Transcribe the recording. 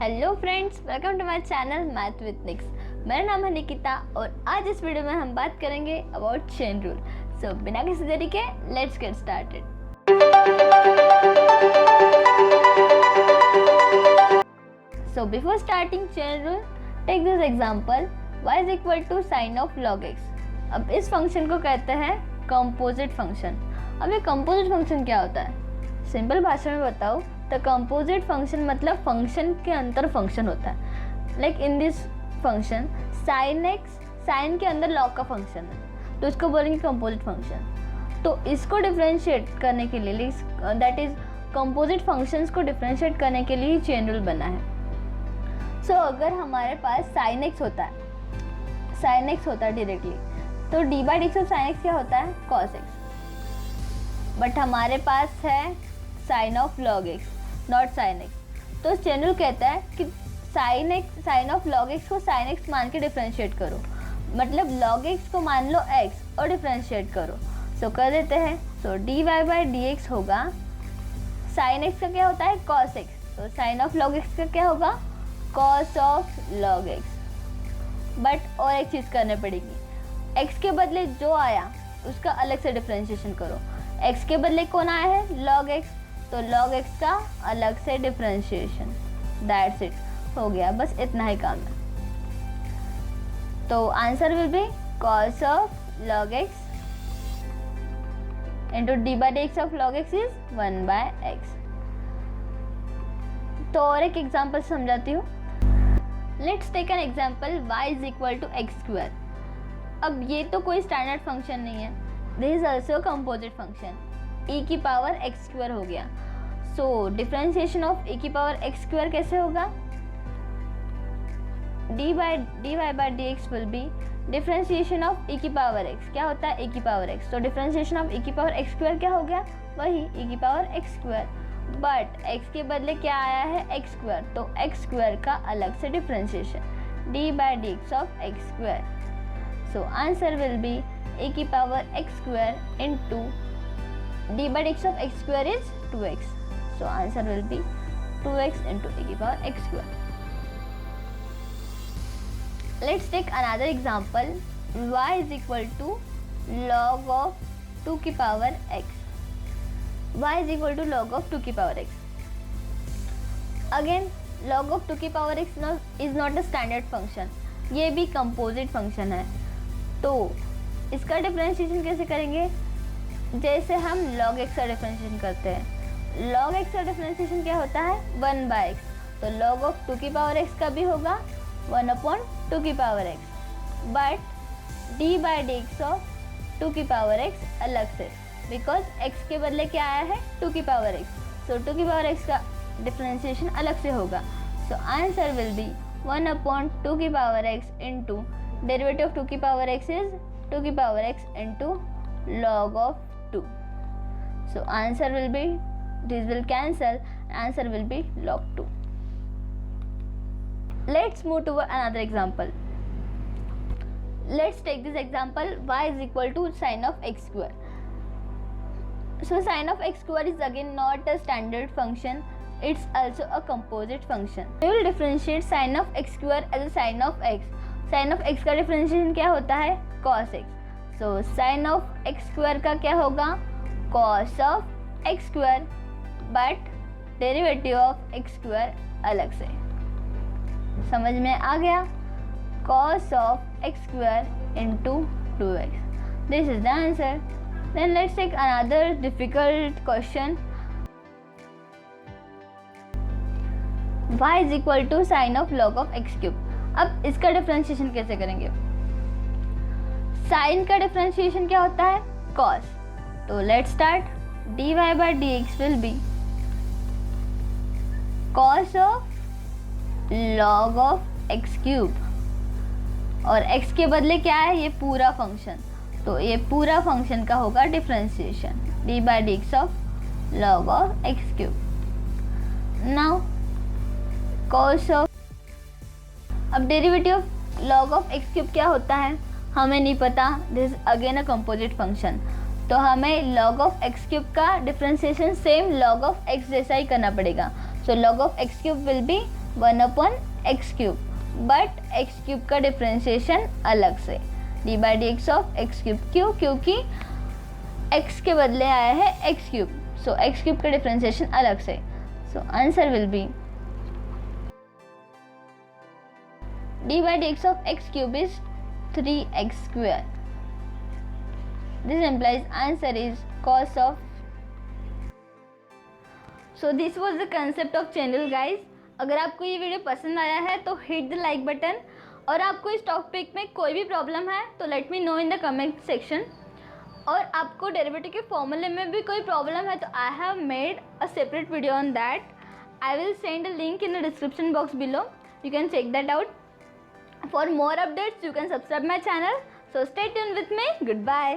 Hello friends, welcome to my channel math with Nix. मेरा नाम है निकिता और आज इस वीडियो में हम बात करेंगे अबाउट चेन रूल। सो बिना किसी देरी के let's get started. So before starting chain rule, take this example y is equal to sine of log x। अब इस फंक्शन को कहते हैं कंपोजिट फंक्शन। अब ये कंपोजिट फंक्शन क्या होता है? सिंपल भाषा में बताओ तो कंपोजिट फंक्शन मतलब फंक्शन के अंदर फंक्शन होता है। Like in this function sine X, sine के अंदर लॉग का फंक्शन है तो इसको बोलेंगे कंपोजिट फंक्शन। तो इसको डिफरेंशिएट करने के लिए दैट इज कंपोजिट फंक्शंस को डिफरेंशिएट करने के लिए चेन रूल बना है। सो अगर हमारे पास साइन एक्स होता है, साइन एक्स होता है डायरेक्टली, तो D by D X of sine X क्या होता है? Cos X. बट हमारे पास है sine of log X, not sine X. तो चेन रूल कहता है कि साइन ऑफ लॉग एक्स को साइन एक्स मान के डिफरेंशिएट करो, मतलब लॉग एक्स को मान लो एक्स और डिफरेंशिएट करो। सो कर देते हैं। So D Y by D X होगा, साइन एक्स का क्या होता है? Cos X. तो साइन ऑफ लॉग एक्स का क्या होगा? Cos of log X. But और एक चीज़ करनी पड़ेगी, एक्स के बदले जो आया उसका अलग से डिफरेंशिएशन करो। एक्स के बदले कौन आया है? लॉग एक्स, तो लॉग एक्स का अलग से डिफरेंशिएशन। दैट्स इट, हो गया, बस इतना ही काम है। तो answer will be cos of log X into D by D X of log X is 1 by X. तो और एक एग्जाम्पल समझाती हूँ। Let's take an example y is equal to X square. अब ये तो कोई स्टैंडर्ड फंक्शन नहीं है, this is also composite function. e की पावर एक्स स्क्वायर हो गया। सो डिफरेंशिएशन ऑफ e की पावर एक्स स्क्वायर कैसे होगा? D Y by D X will be differentiation of e की पावर x। क्या होता है? e की पावर x। तो डिफरेंशिएशन ऑफ e की पावर x स्क्वायर क्या हो गया? वही e की पावर x स्क्वायर। बट x के बदले क्या आया है? x स्क्वायर, तो x स्क्वायर का अलग से differentiation D by D X of X square. So answer will be e की power x square into D by D X of X square is 2x। So answer will B 2x into e की power x square. Let's take another example. y is equal to log of 2 की power x. y is equal to log of 2 की power x. Again, log of 2 की power x is not a standard function. ये भी composite function है। तो इसका differentiation कैसे करेंगे? जैसे हम log x का डिफरेंशिएशन करते हैं। log x का डिफरेंशिएशन क्या होता है? 1 by x। तो log of 2 की power x का भी होगा 1 upon 2 की power x। But d by D X of 2 की पावर x अलग से, बिकॉज x के बदले क्या आया है? 2 की पावर x। सो 2 की पावर x का डिफरेंशिएशन अलग से होगा। सो आंसर विल बी 1 अपॉन 2 की power x into derivative of 2 की पावर x इज 2 की power x into log of 2। So answer will B, this will cancel, answer will B log 2। Let's move to another example. Let's take this example, y is equal to sin of x square. So sin of x square is again not a standard function, it's also a composite function. We will differentiate sin of x square as a sin of x. Sin of x का differentiation क्या होता है? cos x. So sin of x square का क्या होगा? cos of x square, but derivative of x square अलग से। समझ में आ गया? cos of x square into 2x. This is the answer. Then let's take another difficult question. y is equal to sin of log of x cube. अब इसका differentiation कैसे करेंगे? Sign का डिफरेंशिएशन क्या होता है? cos. तो let's start. dy by dx will be cos of log of x cube, और x के बदले क्या है? ये पूरा फंक्शन, तो ये पूरा फंक्शन का होगा differentiation D by D X of log of x cube. Now cos of, अब derivative of log of x cube क्या होता है? हमें नहीं पता, this is again a composite function. तो हमें log ऑफ x क्यूब का differentiation same log of x जैसा ही करना पड़ेगा। So log of x cube will be 1/x3, but x3 का डिफ्रेंशिएशन अलग से, d/dx ऑफ x3, क्यों? क्योंकि x के बदले आया है x3, सो x3 का डिफ्रेंशिएशन अलग से, सो answer will B d/dx of x3 is 3x square. This implies answer is cos of. So this was the concept of chain rule guys. अगर आपको ये वीडियो पसंद आया है तो हिट द लाइक बटन, और आपको इस टॉपिक में कोई भी प्रॉब्लम है तो let me know in the comment section. और आपको डेरिवेटिव के फॉर्मूले में भी कोई प्रॉब्लम है तो I have made a separate video on that. I will send a link in the description box below. You can check that out. For more updates, you can subscribe my channel. So stay tuned with me. Goodbye.